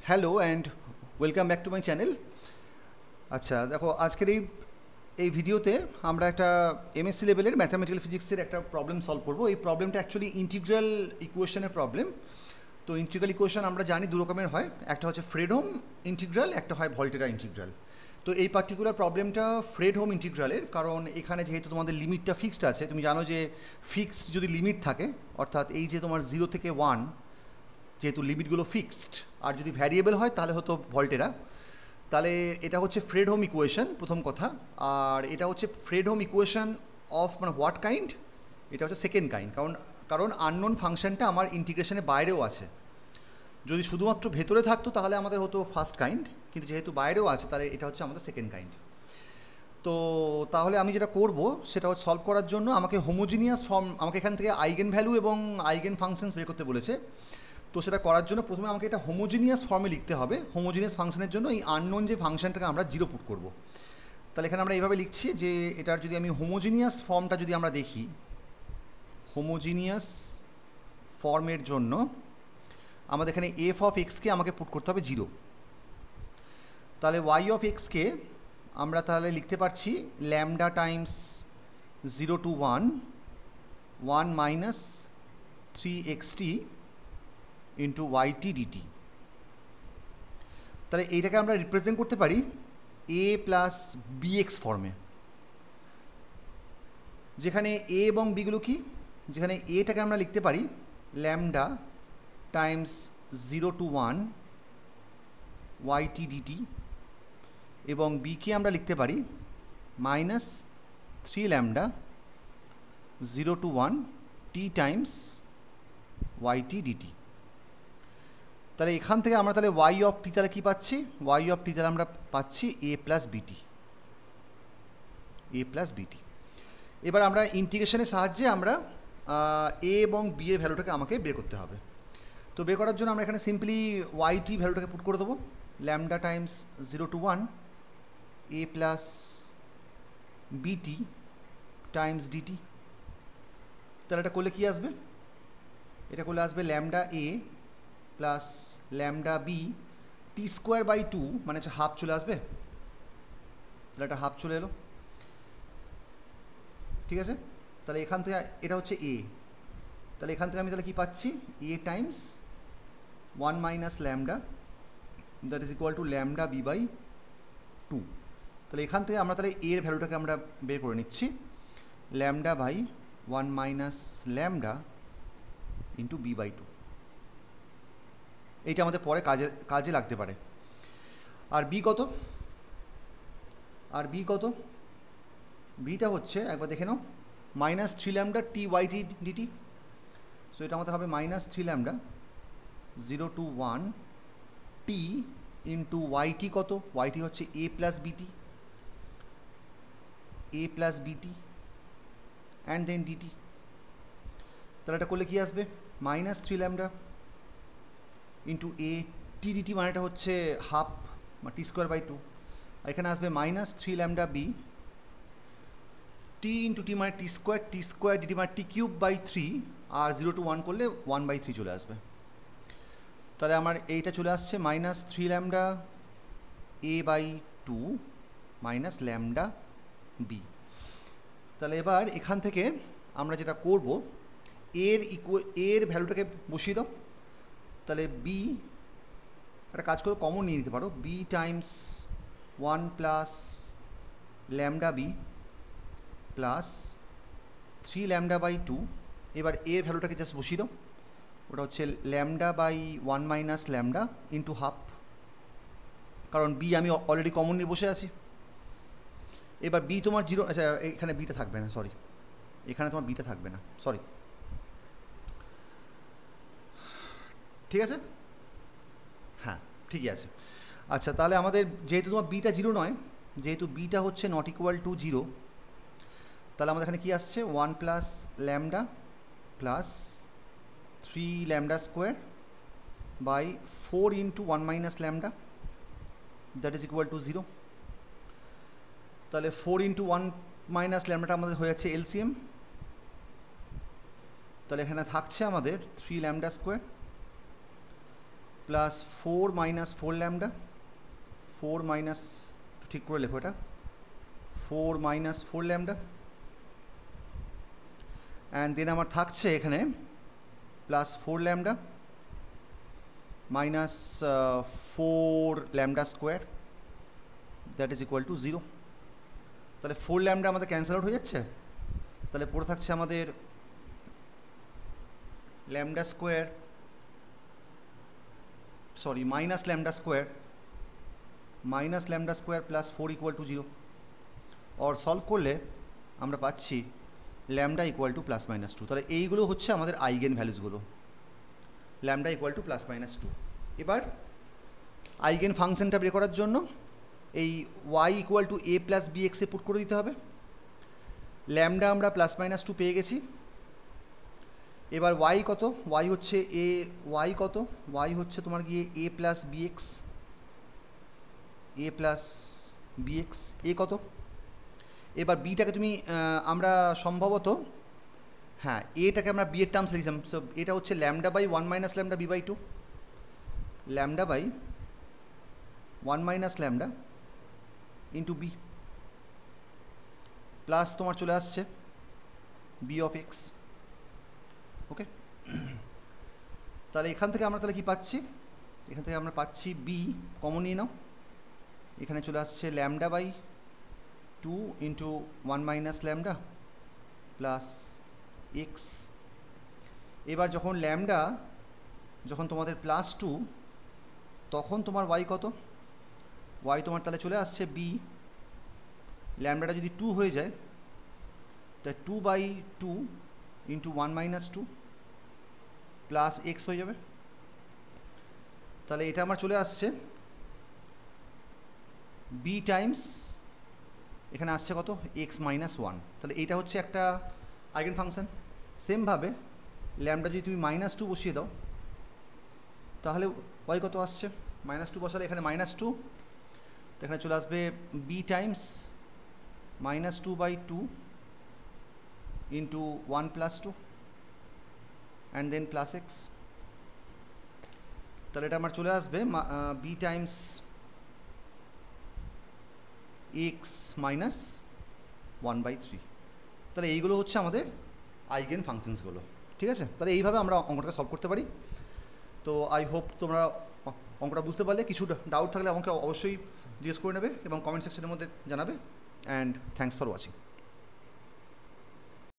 Hello and welcome back to my channel. আচ্ছা দেখো, আজকের এই ভিডিওতে আমরা একটা এমএসসি লেভেলের ম্যাথামেটিক্যাল ফিজিক্সের একটা প্রবলেম সলভ করব। এই প্রবলেমটা অ্যাকচুয়ালি ইন্টিগ্রাল ইকুয়েশনের প্রবলেম। তো ইন্টিগ্রাল ইকুয়েশন আমরা জানি দু রকমের হয়, একটা হচ্ছে ফ্রেডহোম ইন্টিগ্রাল, একটা হয় ভল্টেরা ইন্টিগ্রাল। তো এই পার্টিকুলার প্রবলেমটা ফ্রেডহোম ইন্টিগ্রালের, কারণ এখানে যেহেতু তোমাদের লিমিটটা ফিক্সড আছে, তুমি জানো যে ফিক্সড যদি লিমিট থাকে, অর্থাৎ এই যে তোমার 0 থেকে 1, যেহেতু লিমিটগুলো ফিক্সড, আর যদি ভ্যারিয়েবল হয় তাহলে হতো ভল্টেরা। তাহলে এটা হচ্ছে ফ্রেডহোম ইকুয়েশন প্রথম কথা। আর এটা হচ্ছে ফ্রেডহোম ইকুয়েশন অফ মানে হোয়াট কাইন্ড, এটা হচ্ছে সেকেন্ড কাইন্ড। কারণ আননোন ফাংশনটা আমার ইন্টিগ্রেশনের বাইরেও আছে। যদি শুধুমাত্র ভেতরে থাকতো তাহলে আমাদের হতো ফার্স্ট কাইন্ড, কিন্তু যেহেতু বাইরেও আছে তাহলে এটা হচ্ছে আমাদের সেকেন্ড কাইন্ড। তো তাহলে আমি যেটা করব সেটা হচ্ছে সলভ করার জন্য আমাকে হোমোজিনিয়াস ফর্ম, আমাকে এখান থেকে আইগেন ভ্যালু এবং আইগেন ফাংশনস বের করতে বলেছে। তো সেটা করার জন্য প্রথমে আমাকে এটা হোমোজিনিয়াস ফর্মে লিখতে হবে। হোমোজিনিয়াস ফাংশনের জন্য এই আননোন যে ফাংশনটাকে আমরা জিরো পুট করব। তাহলে এখানে আমরা এইভাবে লিখছি যে এটার যদি আমি হোমোজিনিয়াস ফর্মটা যদি আমরা দেখি, হোমোজিনিয়াস ফর্মের জন্য আমাদের এখানে এফ অফ এক্সকে আমাকে পুট করতে হবে জিরো। তাহলে ওয়াই অফ এক্সকে আমরা তাহলে লিখতে পারছি lambda times 0 to 1 1 minus 3xt into y t d t. তাহলে এইটাকে আমরা রিপ্রেজেন্ট করতে পারি এ প্লাস বিএক্স ফর্মে, যেখানে এ এবং বিগুলো কি, যেখানে এটাকে আমরা লিখতে পারি lambda times 0 to 1 y t d t, এবং বিকে আমরা লিখতে পারি minus 3 lambda 0 to 1 t times y t d t. তাহলে এখান থেকে আমরা তাহলে ওয়াই অফ টি তাহলে কী পাচ্ছি, ওয়াই অফ টি তাহলে আমরা পাচ্ছি এ প্লাস বিটি, এ প্লাস বিটি। এবার আমরা ইন্টিগ্রেশনের সাহায্যে আমরা এ এবং বি এর ভ্যালুটাকে আমাকে বের করতে হবে। তো বের করার জন্য আমরা এখানে সিম্পলি ওয়াইটি ভ্যালুটাকে পুট করে দেবো lambda times 0 to 1 a plus b t times d t. তাহলে এটা করলে কী আসবে, এটা করলে আসবে lambda a plus lambda b t square by 2, মানে হচ্ছে হাফ চলে আসবে। তাহলে এটা হাফ চলে এলো, ঠিক আছে। তাহলে এখান থেকে এটা হচ্ছে এ, তাহলে এখান থেকে আমি তাহলে কী পাচ্ছি a times 1 minus lambda that is equal to lambda b by 2। তাহলে এখান থেকে আমরা তাহলে এর ভ্যালুটাকে আমরা বের করে নিচ্ছি lambda by 1 minus lambda into b by 2। এইটা আমাদের পরে কাজে লাগতে পারে। আর বি কত, আর বি কত, বিটা হচ্ছে একবার দেখে নাও minus 3 lambda t y t d t. So এটা আমাদের হবে minus 3 lambda 0 to 1 t into y t কত, ওয়াইটি হচ্ছে a plus b t, a plus b t and then d t. তাহলে এটা করলে কী আসবে minus 3 lambda into a t d t, মানে এটা হচ্ছে হাফ বা টি স্কোয়ার বাই 2। আর এখানে আসবে minus 3 lambda b t into t মানে টি স্কোয়ার ডিটি মানে টি কিউব বাই 3, আর 0 to 1 করলে 1/3 চলে আসবে। তাহলে আমার এইটা চলে আসছে minus 3 lambda a by 2 minus lambda b. তাহলে এবার এখান থেকে আমরা যেটা করব এর ভ্যালুটাকে বসিয়ে দাও। তাহলে বি একটা কাজ করে কমন নিয়ে নিতে পারো, b times 1 plus lambda b plus 3 lambda by 2। এবার এর ভ্যালুটাকে জাস্ট বসিয়ে দাও, ওটা হচ্ছে lambda by 1 minus lambda into half, কারণ বি আমি অলরেডি কমন নিয়ে বসে আছি। এবার বি তোমার জিরো, আচ্ছা এখানে বিটা থাকবে না, সরি এখানে তোমার বিটা থাকবে না, সরি, ঠিক আছে, হ্যাঁ ঠিকই আছে। আচ্ছা তাহলে আমাদের যেহেতু তোমার বিটা জিরো নয়, যেহেতু বিটা হচ্ছে নট ইকুয়াল টু জিরো, তাহলে আমাদের এখানে কী আসছে 1 plus lambda plus 3 lambda square by 4 into 1 minus lambda that is equal to 0। তাহলে 4 ইন্টু 1 মাইনাস ল্যামডাটা আমাদের হয়ে যাচ্ছে এলসিএম। তাহলে এখানে থাকছে আমাদের 3 lambda square plus 4 minus 4 lambda, 4 minus, ঠিক করে লেখো এটা, 4 মাইনাস 4 ল্যামডা, অ্যান্ড দেন আমার থাকছে এখানে plus 4 lambda minus 4 lambda square, that is equal to 0। তাহলে 4 ল্যামডা আমাদের ক্যান্সেল আউট হয়ে যাচ্ছে, তাহলে পড়ে থাকছে আমাদের lambda square, sorry minus lambda square, minus lambda square plus 4 equal to 0। আর সলভ করলে আমরা পাচ্ছি lambda equal to plus minus 2। তাহলে এইগুলো হচ্ছে আমাদের আইগেন ভ্যালুসগুলো, lambda equal to plus minus 2। এবার আইগেন ফাংশনটা বের করার জন্য এই y equal to a plus b এক্সে পুট করে দিতে হবে। ল্যামডা আমরা প্লাস মাইনাস 2 পেয়ে গেছি। এবার ওয়াই কত, ওয়াই হচ্ছে এ, ওয়াই কত, ওয়াই হচ্ছে তোমার গিয়ে এ প্লাস বি এক্স, এ প্লাস বি এক্স, এ কত। এবার বিটাকে তুমি আমরা সম্ভবত, হ্যাঁ এটাকে আমরা বি এর টার্মস লিখছিলাম, সো এটা হচ্ছে lambda by 1 minus lambda b by 2, lambda by 1 minus lambda into b, plus তোমার চলে আসছে বি অফ এক্স। ওকে, তাহলে এখান থেকে আমরা তাহলে কি পাচ্ছি, এখান থেকে আমরা পাচ্ছি বি কমন নিয়ে নাও, এখানে চলে আসছে lambda by 2 into 1 minus lambda plus x. এবার যখন ল্যামডা, যখন তোমাদের প্লাস 2, তখন তোমার ওয়াই কত, ওয়াই তোমার তাহলে চলে আসছে বি, ল্যামডাটা যদি 2 হয়ে যায় তাহলে 2 by 2 into 1 minus 2 plus x হয়ে যাবে। তাহলে এটা আমার চলে আসছে বি টাইমস, এখানে আসছে কত, এক্স মাইনাস 1। তাহলে এইটা হচ্ছে একটা আইগেন ফাংশন। সেমভাবে ল্যামডা যদি তুমি মাইনাস 2 বসিয়ে দাও তাহলে ওয়াই কত আসছে, মাইনাস 2 বসালে এখানে মাইনাস 2, তো এখানে চলে আসবে b times minus 2 by 2 into 1 plus 2 and then plus x. তাহলে এটা আমার চলে আসবে b times x minus 1 by 3। তাহলে এইগুলো হচ্ছে আমাদের আইগেন ফাংশনসগুলো, ঠিক আছে। তাহলে এইভাবে আমরা অঙ্কটা সলভ করতে পারি। তো আই হোপ তোমরা অঙ্কটা বুঝতে পারলে। কিছু ডাউট থাকলে আমাকে অবশ্যই জিজ্ঞেস করে নেবে এবং কমেন্ট সেকশনের মধ্যে জানাবে। And thanks for watching.